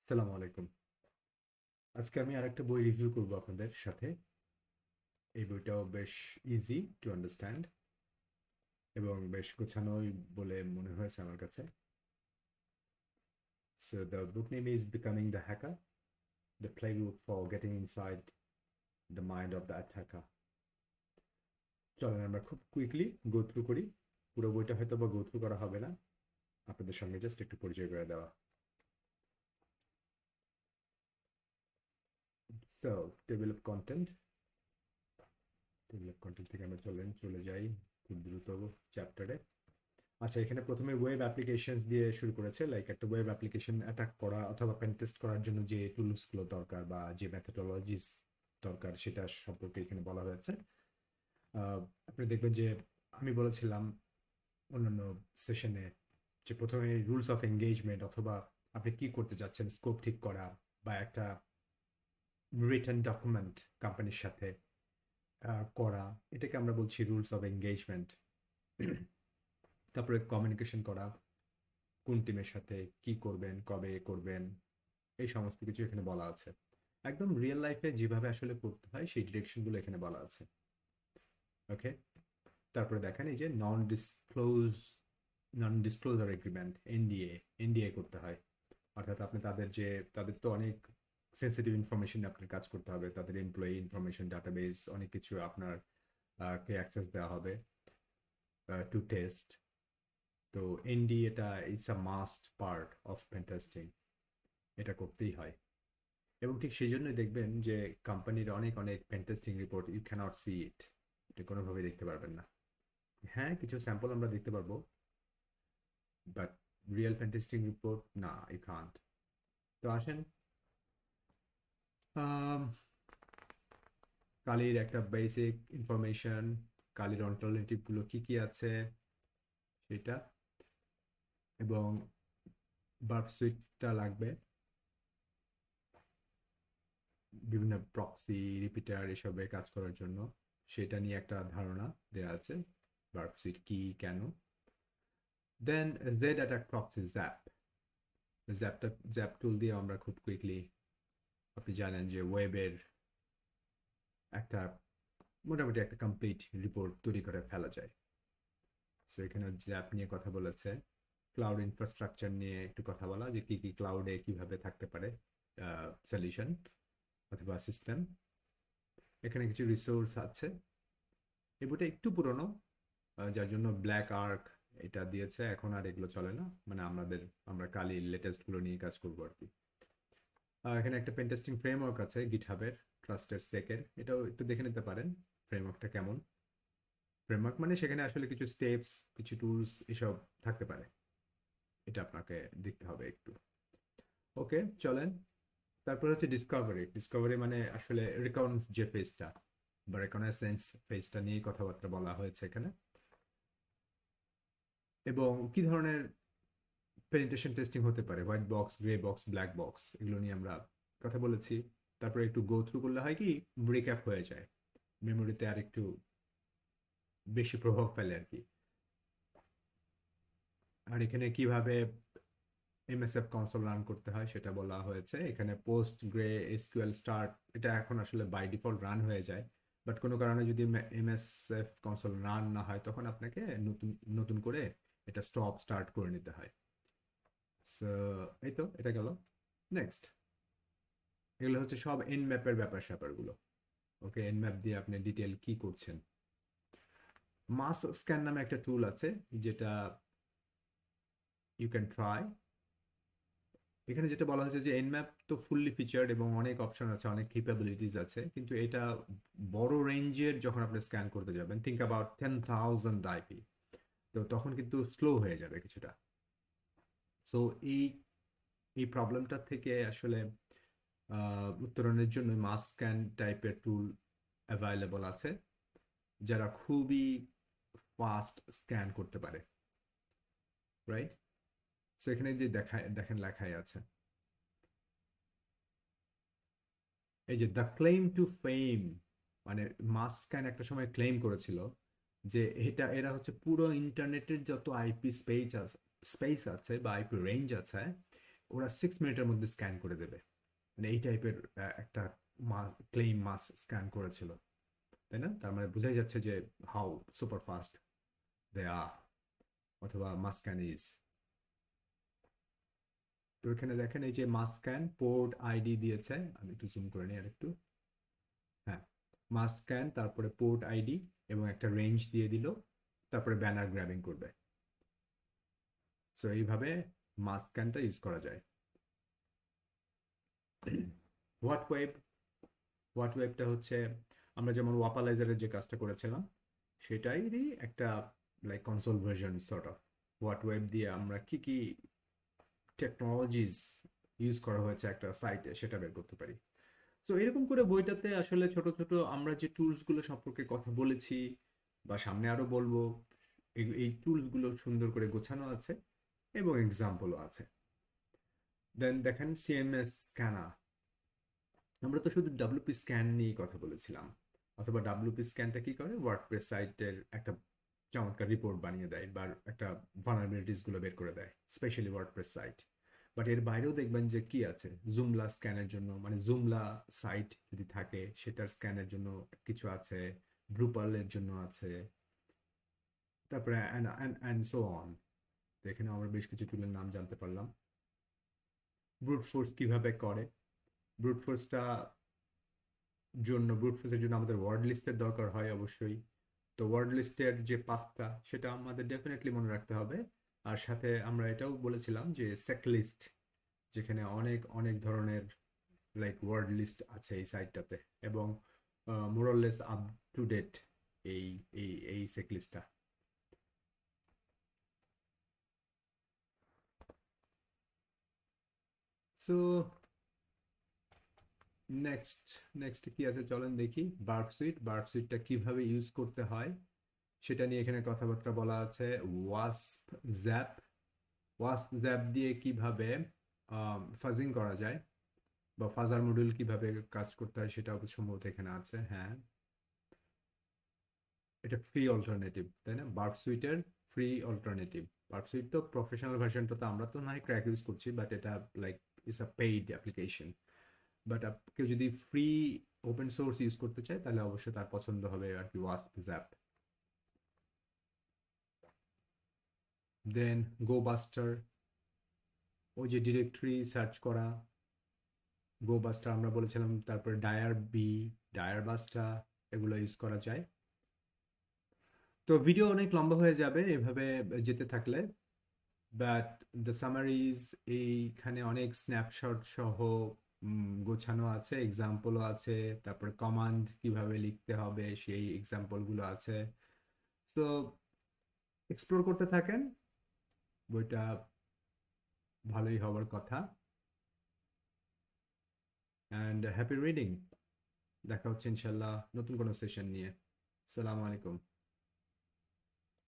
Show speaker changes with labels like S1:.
S1: আসসালামু আলাইকুম। আজকে আমি আরেকটা বই রিভিউ করব আপনাদের সাথে। এই বইটাও বেশ ইজি টু আন্ডারস্ট্যান্ড এবং বেশ গোছানোই বলে মনে হয়েছে আমার কাছে। So the book name is Becoming the Hacker, the playbook for getting inside the mind of the attacker. চলেন আমরা খুব কুইকলি গো থ্রু করি। পুরো বইটা হয়তো বা গো থ্রু করা হবে না, আপনাদের সঙ্গে জাস্ট একটু পরিচয় করে দেওয়া। So টেবিল অফ কন্টেন্ট থেকে আমরা চলে যাই খুব দ্রুত চ্যাপ্টারে। আচ্ছা, এখানে প্রথমে ওয়েব অ্যাপ্লিকেশনস দিয়ে শুরু করেছে, লাইক একটা ওয়েব অ্যাপ্লিকেশন অ্যাটাক করা অথবা পেন টেস্ট করার জন্য যে টুলসগুলো দরকার বা যে মেথোডোলজিস দরকার সেটা সম্পর্কে এখানে বলা হয়েছে। আপনি দেখবেন যে আমি বলেছিলাম অন্যান্য সেশনে যে প্রথমে রুলস অফ এঙ্গেজমেন্ট অথবা আপনি কি করতে যাচ্ছেন স্কোপ ঠিক করা বা একটা রিটেন ডকুমেন্ট কোম্পানির সাথে করা, এটাকে আমরা বলছি রুলস অফ এঙ্গেজমেন্ট। তারপরে কমিউনিকেশন করা, কোন টিমের সাথে কি করবেন, কবে করবেন, এই সমস্ত কিছু এখানে বলা আছে। একদম রিয়েল লাইফে যেভাবে আসলে করতে হয় সেই ডিরেকশনগুলো এখানে বলা আছে। ওকে, তারপরে দেখেন এই যে নন ডিসক্লোজার এগ্রিমেন্ট, এনডিএ করতে হয়। অর্থাৎ আপনি তাদের তো অনেক সেন্সিটিভ ইনফরমেশন আপনার কাজ করতে হবে, তাদের এমপ্লয়ি ইনফরমেশন ডাটাবেস অনেক কিছু আপনার কে অ্যাক্সেস দেওয়া হবে টু টেস্ট। তো এনডিএটা it's a must part of pen testing, এটা করতেই হয়। এবং ঠিক সেই জন্যই দেখবেন যে কোম্পানির অনেক অনেক pen testing report you can't see it, এটা কোনোভাবেই দেখতে পারবেন না। হ্যাঁ, কিছু স্যাম্পল আমরা দেখতে পারবো, but real pen testing report না, ইউ কান্ট। তো আসেন কালির একটা বেসিক ইনফরমেশন, কালির অল্টারনেটিভগুলো কি কি আছে সেটা, এবং ভার্ব সুইটটা লাগবে, বিভিন্ন প্রক্সি রিপিটার এসবে কাজ করার জন্য সেটা নিয়ে একটা ধারণা দেওয়া আছে, ভার্ব সুইট কি কেন। দেন জেড অ্যাটাক প্রক্সি জ্যাপ টুল দিয়ে আমরা খুব কুইকলি, আপনি জানেন যে ওয়েবের একটা মোটামুটি একটা কমপ্লিট রিপোর্ট তৈরি করে ফেলা যায়। সো এখানে জ্যাপ নিয়ে কথা বলেছে, ক্লাউড ইনফ্রাস্ট্রাকচার নিয়ে একটু কথা বলা, যে কি কি ক্লাউডে কিভাবে থাকতে পারে সলিউশন অথবা সিস্টেম। এখানে কিছু রিসোর্স আছে। এই বইটা একটু পুরনো, যার জন্য ব্ল্যাক আর্ক এটা দিয়েছে, এখন আর এগুলো চলে না, মানে আমরা কালি লেটেস্ট গুলো নিয়ে কাজ করবো আর কি। এখানে একটা পেন টেস্টিং ফ্রেমওয়ার্ক আছে গিটহাবের, ট্রাস্টেড সেকের, এটাও একটু দেখে নিতে পারেন ফ্রেমওয়ার্কটা কেমন। ফ্রেমওয়ার্ক মানে সেখানে আসলে কিছু স্টেপস, কিছু টুলস এসব থাকতে পারে, এটা আপনাকে দেখতে হবে একটু। ওকে, চলেন। তারপর হচ্ছে ডিসকভারি মানে আসলে রিকন যে ফেজটা বা রেকনেসেন্স ফেজটা নিয়ে কথাবার্তা বলা হয়েছে এখানে, এবং কি ধরনের পেনিট্রেশন টেস্টিং হতে পারে, white box, grey box, black box, এগুলো নিয়ে আমরা কথা বলেছি। তারপরে একটু গো থ্রু করলে হয় কি ব্রেকআপ হয়ে যায়, মেমোরিতে আর একটু বেশি প্রভাব ফেলে আর কি। আর এখানে কিভাবে এমএসএফ কনসোল রান করতে হয় সেটা বলা হয়েছে এখানে। পোস্ট গ্রে এসকিউএল স্টার্ট, এটা এখন আসলে বাই ডিফল্ট রান হয়ে যায়, বাট কোনো কারণে যদি এমএসএফ কনসোল রান না হয় তখন আপনাকে নতুন নতুন করে এটা স্টার্ট করে নিতে হয়। সো এই তো এটা গেল। নেক্সট, এগুলো হচ্ছে সব এন ম্যাপের ব্যাপারগুলো। ওকে, এন ম্যাপ দিয়ে আপনি ডিটেল কি করছেন। মাস স্ক্যান নামে একটা টুল আছে যেটা ইউ ক্যান ট্রাই। এখানে যেটা বলা হয়েছে যে এনম্যাপ তো ফুললি ফিচার্ড এবং অনেক অপশন আছে, অনেক ক্যাপাবিলিটিস আছে, কিন্তু এটা বড় রেঞ্জের যখন আপনি স্ক্যান করতে যাবেন, থিঙ্ক অ্যাবাউট 10,000 আইপি, তো তখন কিন্তু স্লো হয়ে যাবে কিছুটা। সো এই এই প্রবলেমটা থেকে আসলে উত্তরণের জন্য মাস স্ক্যান টাইপের টুল অ্যাভেলেবল আছে, যারা খুবই ফাস্ট স্ক্যান করতে পারে, রাইট? সো এখানে যে দেখেন লেখাই আছে এই যে দ্য ক্লেম টু ফেম, মানে মাস্কান একটা সময় ক্লেম করেছিল যে এরা হচ্ছে পুরো ইন্টারনেটের যত আইপি স্পেস আছে বা আইপি রেঞ্জ আছে ওরা 6 মিনিটের মধ্যে স্ক্যান করে দেবে, মানে এই টাইপের একটা ক্লেইম মাস স্ক্যান করেছিল, তাই না? তার মানে বোঝাই যাচ্ছে যে হাউ সুপার ফাস্ট দে আর, অথবা মাস স্ক্যান ইজ। তো এখানে দেখেন এই যে মাস স্ক্যান পোর্ট আইডি দিয়েছে, আমি একটু জুম করে নিই আর একটু। হ্যাঁ, মাস স্ক্যান, তারপরে পোর্ট আইডি এবং একটা রেঞ্জ দিয়ে দিল, তারপরে ব্যানার গ্র্যাবিং করবে। সো এইভাবে মাস স্ক্যানটা ইউজ করা যায়। হোয়াট ওয়েব, হোয়াট ওয়েবটা হচ্ছে আমরা যেমন ওয়াপালাইজারের যে কাজটা করেছিলাম সেটাইরই একটা like console version sort of. What web দিয়ে আমরা কি কি টেকনোলজিস ইউজ করা হয়েছে একটা সাইটে সেটা বের করতে পারি। সো এরকম করে বইটাতে আসলে ছোট ছোট আমরা যে টুলসগুলো সম্পর্কে কথা বলেছি বা সামনে আরো বলবো, এই টুলসগুলো সুন্দর করে গোছানো আছে এবং এক্সাম্পলও আছে। দেন দেখেন সিএমএস স্ক্যানার, আমরা তো শুধু ডাব্লিউপি স্ক্যান নিয়ে কথা বলেছিলাম, অথবা ডাব্লিউপি স্ক্যানটা কি করে, ওয়ার্ডপ্রেস সাইটের একটা চমৎকার রিপোর্ট বানিয়ে দেয় বা একটা ভালনারেবিলিটিস গুলো বের করে দেয়, স্পেশালি ওয়ার্ডপ্রেস সাইট। বাট এর বাইরেও দেখবেন যে কি আছে, জুমলা স্ক্যানের জন্য, মানে জুমলা সাইট যদি থাকে সেটার স্ক্যানের জন্য কিছু আছে, ড্রুপাল এর জন্য আছে, তারপরে অ্যান্ড সো অন। তো এখানে আমরা বেশ কিছু টুলের নাম জানতে পারলাম। ব্রুট ফোর্স কিভাবে করে, ব্রুট ফোর্সটা ব্রুট ফোর্সের জন্য আমাদের ওয়ার্ড লিস্টের দরকার হয় অবশ্যই। তো ওয়ার্ড লিস্টের যে পাথটা সেটা আমাদের ডেফিনেটলি মনে রাখতে হবে। আর সাথে আমরা এটাও বলেছিলাম যে সেক লিস্ট, যেখানে অনেক অনেক ধরনের লাইক ওয়ার্ড লিস্ট আছে এই সাইটটাতে, এবং মোরলেস আপ টু ডেট এই এই সেক লিস্টটা। সো নেক্সট নেক্সট কি আছে চলেন দেখি। বার্ব সুইটটা কিভাবে ইউজ করতে হয় সেটা নিয়ে এখানে কথাবার্তা বলা আছে। ওয়াস্প জ্যাপ, ওয়াস্প জ্যাপ দিয়ে কিভাবে ফাজিং করা যায় বা ফাজার মডিউল কিভাবে কাজ করতে হয় সেটাও সম্ভবত এখানে আছে। হ্যাঁ, এটা ফ্রি অল্টারনেটিভ, তাই না? বার্ব সুইটের ফ্রি অল্টারনেটিভ। বার্ব সুইট তো প্রফেশনাল ভার্সনটা তো আমরা তো নয় ক্র্যাক ইউজ করছি, বাট এটা like it's a paid application. But কেউ যদি ফ্রি ওপেন সোর্স ইউজ করতে চায় তাহলে অবশ্যই তার পছন্দ হবে আর কি ওয়াস্প জ্যাপ। দেন গো বাস্টার, ওই যে ডিরেক্টরি সার্চ করা, গো বাস্টার আমরা বলেছিলাম। তারপরে ডায়ার বি, ডায়ার বাস্টা, এগুলো ইউজ করা যায়। তো ভিডিও অনেক লম্বা হয়ে যাবে এভাবে যেতে থাকলে, বাট দ্য সামারিজ এইখানে অনেক স্ন্যাপশট সহ গোছানো আছে, এক্সাম্পলও আছে, তারপরে কমান্ড কিভাবে লিখতে হবে সেই এক্সাম্পলগুলো আছে। সো এক্সপ্লোর করতে থাকেন, বইটা ভালোই হওয়ার কথা। And happy reading. দেখা হচ্ছে ইনশাল্লাহ নতুন কোনো সেশন নিয়ে। আসসালামু আলাইকুম।